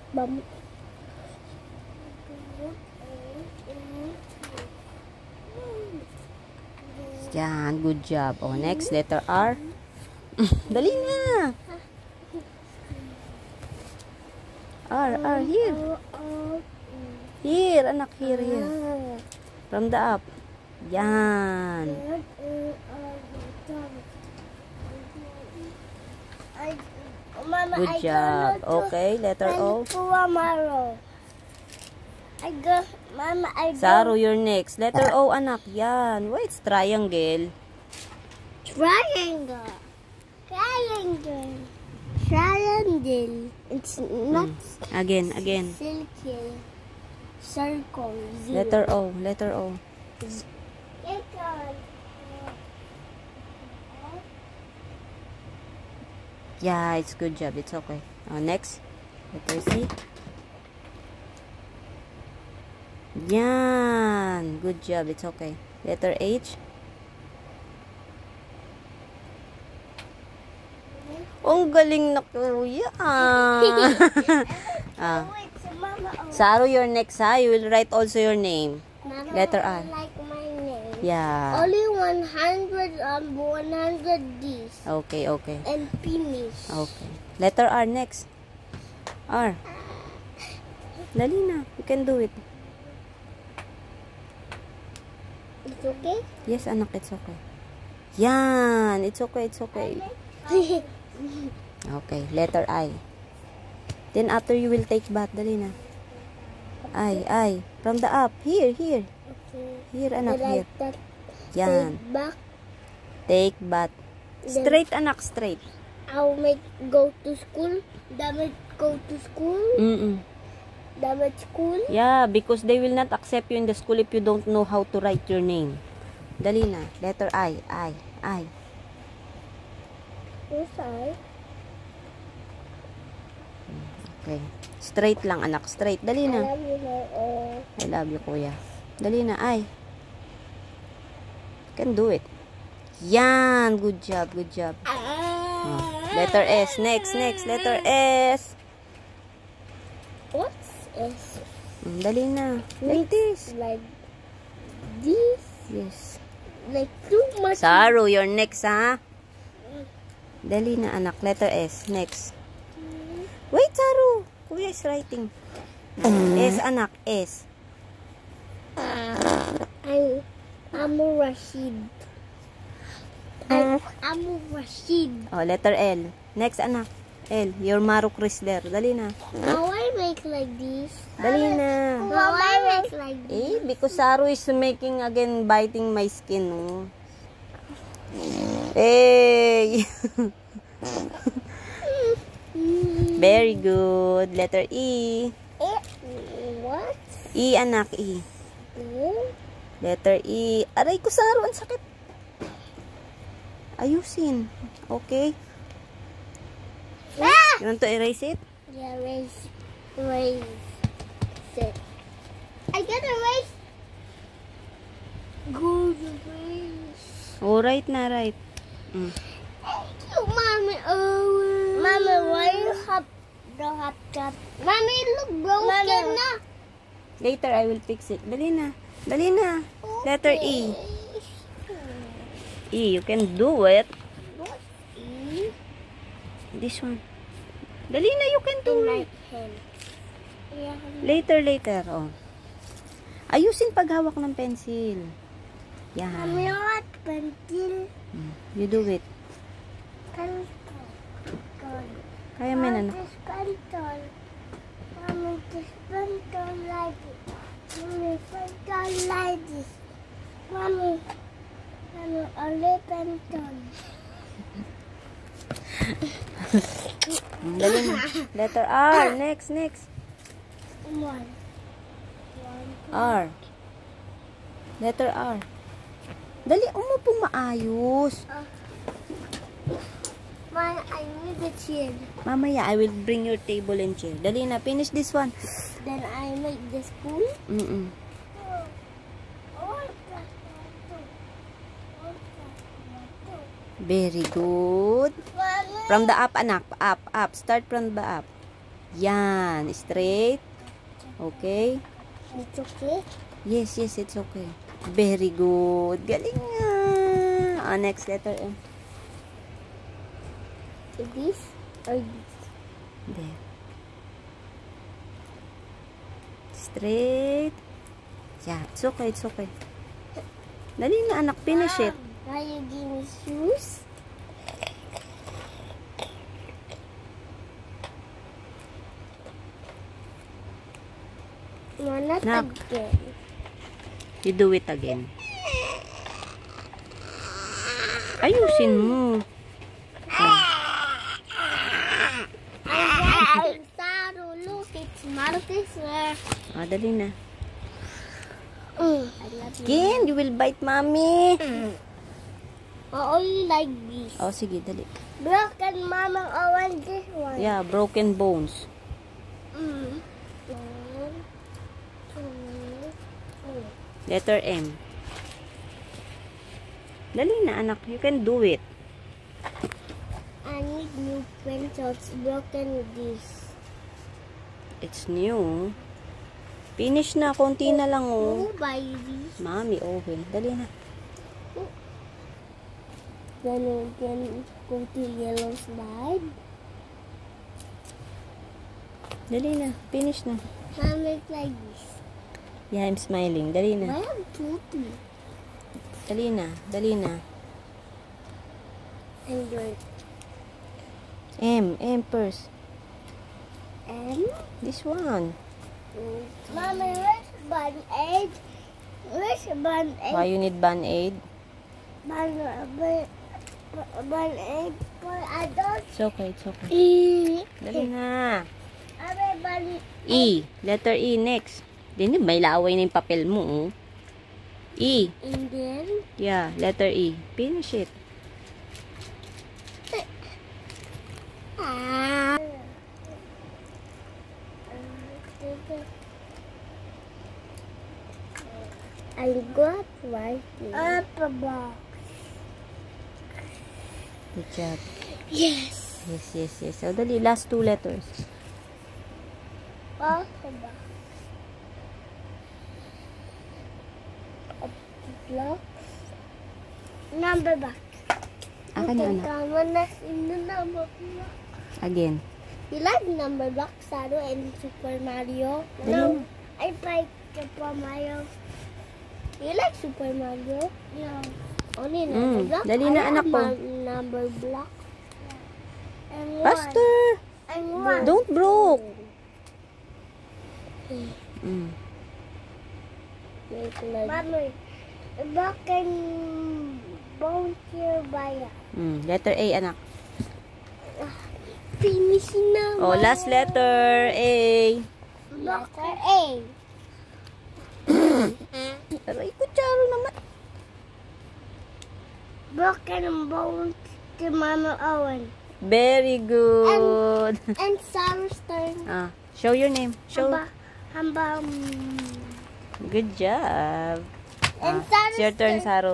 Bam. Yan, good job. Oh, next, letter R. Dali na. R, here. Here, anak, here. From the up. Yan. Good job. Okay, letter O. Saru, you're next. Letter O, anak. Yan. Wait, it's triangle. Triangle. It's not Again. circle. Zero. Letter O. Yeah, it's good job. It's okay. Next, letter C. Yan. Good job. It's okay. Letter H. Ang galing na kuya. Saru, your next, ha? You will write also your name. Mama, Letter R. like my name. Yeah. Only 100 Ds. Okay. And finish. Okay. Letter R next. R. Dali na. You can do it. It's okay? Yes, anak. It's okay. Yan. It's okay. Okay. Letter I. Then after you will take bath. Dali na. I. From the up. Here. Okay. Here, anak. Here. Like that. Yan. Take back. Take bath. Straight, anak. Straight. I'll go to school. Damat go to school. Damat school. Yeah, because they will not accept you in the school if you don't know how to write your name. Dali na. Letter I. Where's I? Okay. Straight lang, anak. Straight. Dali I na. love you, I love you, kuya. Dali na. I. Can do it. Yan. Good job. Letter S. Next. Letter S. What's S? Dali na. Like this. Like this? Yes. Like too much. Saru, you're next, ha? Dali na, anak. Letter S. Next. Wait, Saru. Kuya is writing. S, anak. S. I'm Rashid. I'm Rashid. Oh, letter L. Next, anak. L. You're Maru Chrysler. Dali na. How I make like this? Dali na. How I make like this? Because Saru is making again, biting my skin. Oh. Hey! Very good. Letter E. What? E, anak. E. Letter E. Aray ko, Saru. Ang sakit. Ayusin. Okay. You want to erase it? Yeah, erase it. I got erase. Good erase. Oh, right na, right. Thank you, Mommy. Mommy, why you have the hot cup? Mommy, look broken na. Later, I will fix it. Dali na. Letter E. E, you can do it. What E? This one. Dali na, you can do it. Yeah. Later. Oh. Ayusin paghawak ng pencil. Yan. Mommy, what pencil? You do it. Kaya mo na. This pencil. Mommy, this pencil like it. Mommy, pencil like this. Mommy, only pencil. Dali na. Letter R. Next. One. R. Letter R. Dali, umupo maayos. Mom, I need a chair. Mamaya, I will bring your table and chair. Dali na, finish this one. Then I make the spoon. Very good. From the up, anak. Up. Start from the up. Yan. Straight. Okay. It's okay. Yes, it's okay. Very good. Galing nga. Next letter M. This or this? There. Straight. Yeah, it's okay. Dali na anak, finish it. Now you give me shoes. No, not Now. again. You do it again. Ayusin mo. Saru, look, it's Marcus. Dali na. I love you. Again, you will bite mommy. I only like this. Oh, sige, dali. Broken mama, I want this one. Yeah, broken bones. Mm. Letter M. Dali na anak, you can do it. I need new pencils. Broken with this. It's new. Finish na, konti na lang oh. Who buy this? Mommy, okay. Dali na. Then we can go to yellow slide. Dali na, finish na. Mom, it's like this. Yeah, I'm smiling. Dali na. Why am poopy? Dali na, dali na. And your M first. M? This one. Mommy, where's Band-Aid? Where's Band-Aid? Why you need Band-Aid? Band-Aid for adults. It's okay, it's okay. E. Dali na. Band-Aid. E. Letter E next. Hindi, may laway na yung papel mo oh. E. And then? Yeah, letter E. Finish it. I got writing. Up a box. Good job. Yes. Yes. So, dali, last two letters. Up a box. Blocks. Number box. Akin na anak. In the number box. Again. You like number box, Saru, and Super Mario? Dali No, na. I like Super Mario. You like Super Mario? No. Only number block? Dali I na, like anak ko. Number block. And one. Faster! And one. Don't broke. Mommy, block and bone here by Letter A, anak. finish na. Oh, last letter. A. Letter A. Aray, kutsaro naman. Broken bones to Mama Owen. Very good. And Sarah's turn. Show your name. Show. Hamba. Good job. And It's your turn, Sarah's Saru.